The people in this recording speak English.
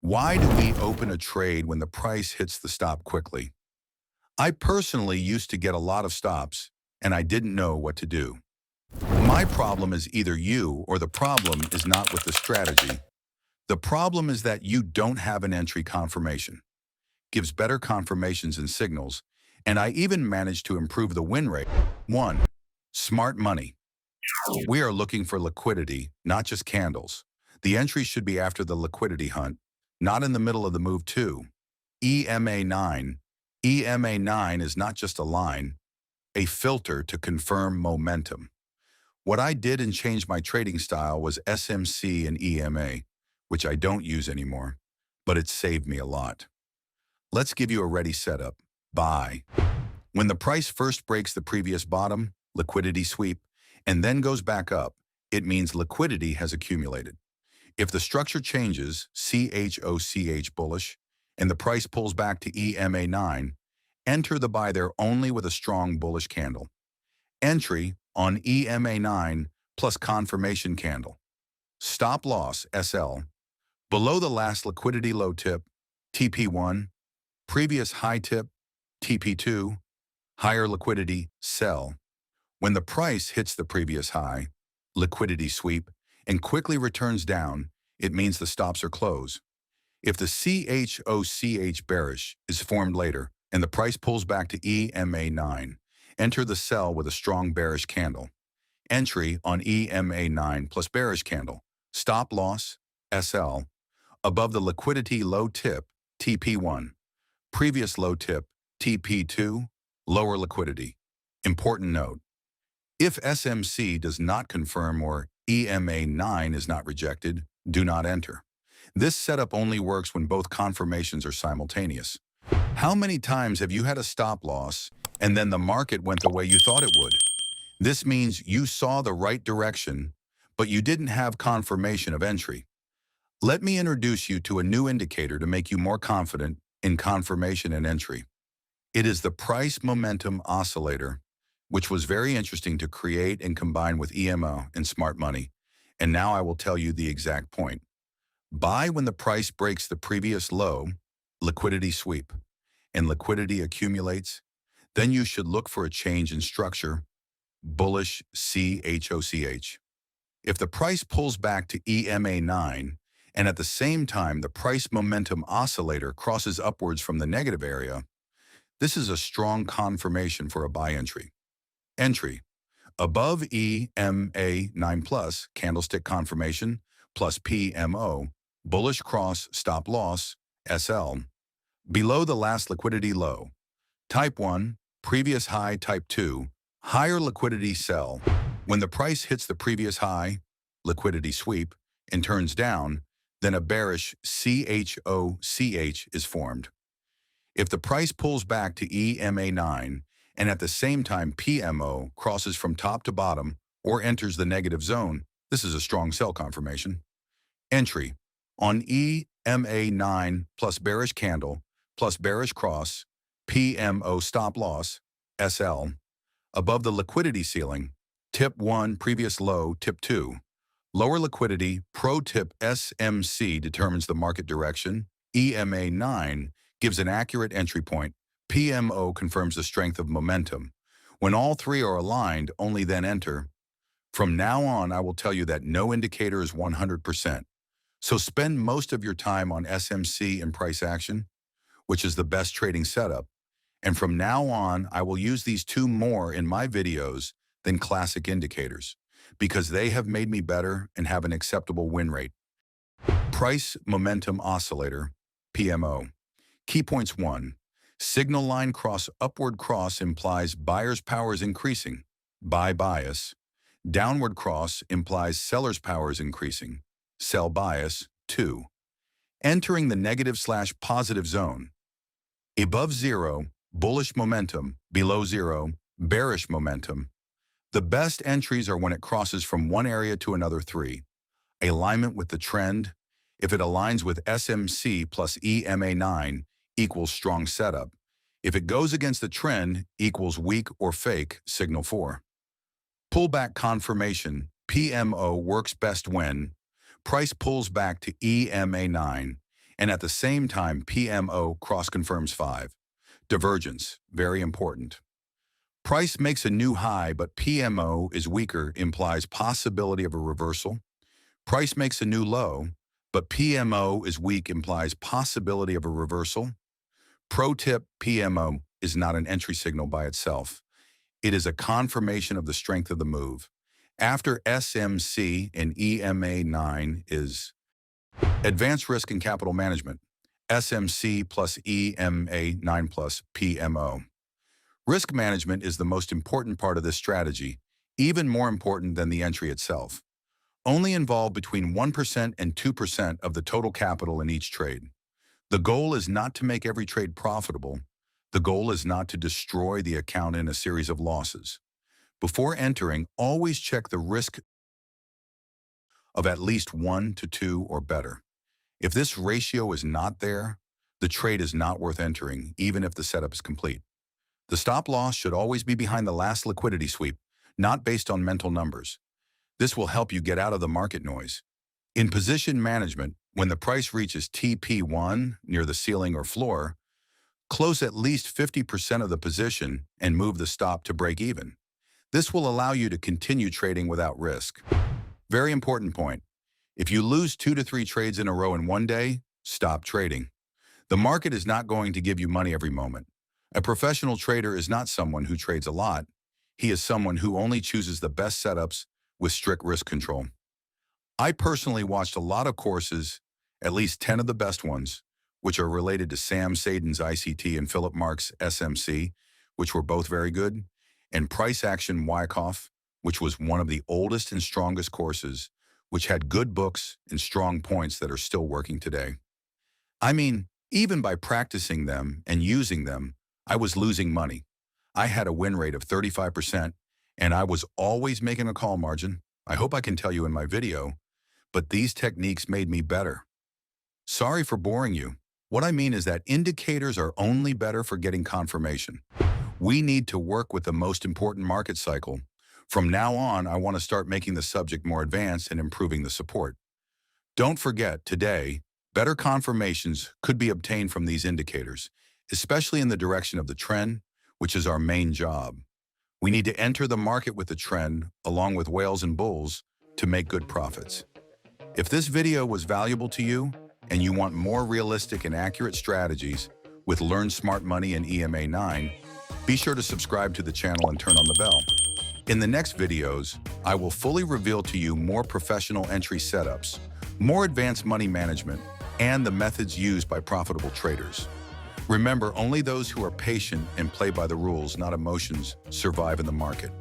Why do we open a trade when the price hits the stop quickly? I personally used to get a lot of stops, and I didn't know what to do. My problem is either you or the problem is not with the strategy. The problem is that you don't have an entry confirmation. Gives better confirmations and signals, and I even managed to improve the win rate. 1. Smart money. We are looking for liquidity, not just candles. The entry should be after the liquidity hunt, not in the middle of the move. 2. EMA 9. EMA 9 is not just a line, a filter to confirm momentum. What I did and changed my trading style was SMC and EMA, which I don't use anymore, but it saved me a lot. Let's give you a ready setup. Buy. When the price first breaks the previous bottom, liquidity sweep, and then goes back up, it means liquidity has accumulated. If the structure changes, CHoCH bullish, and the price pulls back to EMA 9, enter the buy there only with a strong bullish candle. Entry on EMA 9 plus confirmation candle. Stop loss, SL. Below the last liquidity low tip, TP1, previous high tip, TP2, higher liquidity, sell. When the price hits the previous high, liquidity sweep, and quickly returns down, it means the stops are closed. If the CHoCH bearish is formed later and the price pulls back to EMA 9, enter the sell with a strong bearish candle. Entry on EMA 9 plus bearish candle. Stop loss, SL. Above the liquidity low tip, TP1. Previous low tip, TP2, lower liquidity. Important note. If SMC does not confirm or EMA 9 is not rejected, do not enter. This setup only works when both confirmations are simultaneous. How many times have you had a stop loss and then the market went the way you thought it would? This means you saw the right direction, but you didn't have confirmation of entry. Let me introduce you to a new indicator to make you more confident in confirmation and entry. It is the Price Momentum Oscillator, which was very interesting to create and combine with EMA and smart money. And now I will tell you the exact point. Buy when the price breaks the previous low, liquidity sweep, and liquidity accumulates. Then you should look for a change in structure, bullish CHoCH. If the price pulls back to EMA 9, and at the same time the Price Momentum Oscillator crosses upwards from the negative area, this is a strong confirmation for a buy entry. Entry. Above EMA 9 plus, candlestick confirmation, plus PMO, bullish cross, stop loss, SL. Below the last liquidity low. Type 1, previous high, type 2, higher liquidity sell. When the price hits the previous high, liquidity sweep, and turns down, then a bearish CHoCH is formed. If the price pulls back to EMA 9, and at the same time PMO crosses from top to bottom or enters the negative zone, this is a strong sell confirmation. Entry on EMA 9 plus bearish candle plus bearish cross, PMO stop loss, SL. Above the liquidity ceiling, tip 1 previous low, tip 2. Lower liquidity, pro tip SMC determines the market direction, EMA 9 gives an accurate entry point, PMO confirms the strength of momentum. When all three are aligned, only then enter. From now on, I will tell you that no indicator is 100%. So spend most of your time on SMC and price action, which is the best trading setup. And from now on, I will use these two more in my videos than classic indicators, because they have made me better and have an acceptable win rate. Price Momentum Oscillator, PMO. Key points 1. Signal line cross upward cross implies buyer's power is increasing, buy bias. Downward cross implies seller's power is increasing, sell bias. 2. Entering the negative/positive zone. Above 0, bullish momentum. Below 0, bearish momentum. The best entries are when it crosses from one area to another. 3. Alignment with the trend. If it aligns with SMC plus EMA 9 equals strong setup. If it goes against the trend equals weak or fake, signal 4. Pullback confirmation. PMO works best when price pulls back to EMA 9 And at the same time, PMO cross-confirms 5. Divergence, very important. Price makes a new high, but PMO is weaker, implies possibility of a reversal. Price makes a new low, but PMO is weak, implies possibility of a reversal. Pro tip, PMO is not an entry signal by itself. It is a confirmation of the strength of the move. After SMC and EMA 9 is Advanced Risk and Capital Management, SMC plus EMA 9 plus PMO. Risk management is the most important part of this strategy, even more important than the entry itself. Only involve between 1% and 2% of the total capital in each trade. The goal is not to make every trade profitable. The goal is not to destroy the account in a series of losses. Before entering, always check the risk of at least 1 to 2 or better. If this ratio is not there, the trade is not worth entering, even if the setup is complete. The stop loss should always be behind the last liquidity sweep, not based on mental numbers. This will help you get out of the market noise. In position management, when the price reaches TP1 near the ceiling or floor, close at least 50% of the position and move the stop to break even. This will allow you to continue trading without risk. Very important point. If you lose 2 to 3 trades in a row in one day, stop trading. The market is not going to give you money every moment. A professional trader is not someone who trades a lot. He is someone who only chooses the best setups with strict risk control. I personally watched a lot of courses, at least 10 of the best ones, which are related to Sam Saden's ICT and Philip Mark's SMC, which were both very good, and Price Action Wyckoff, which was one of the oldest and strongest courses, which had good books and strong points that are still working today. I mean, even by practicing them and using them, I was losing money. I had a win rate of 35%, and I was always making a call margin. I hope I can tell you in my video, but these techniques made me better. Sorry for boring you. What I mean is that indicators are only better for getting confirmation. We need to work with the most important market cycle. From now on, I want to start making the subject more advanced and improving the support. Don't forget, today, better confirmations could be obtained from these indicators, especially in the direction of the trend, which is our main job. We need to enter the market with the trend, along with whales and bulls, to make good profits. If this video was valuable to you, and you want more realistic and accurate strategies with Learn Smart Money and EMA 9, be sure to subscribe to the channel and turn on the bell. In the next videos, I will fully reveal to you more professional entry setups, more advanced money management, and the methods used by profitable traders. Remember, only those who are patient and play by the rules, not emotions, survive in the market.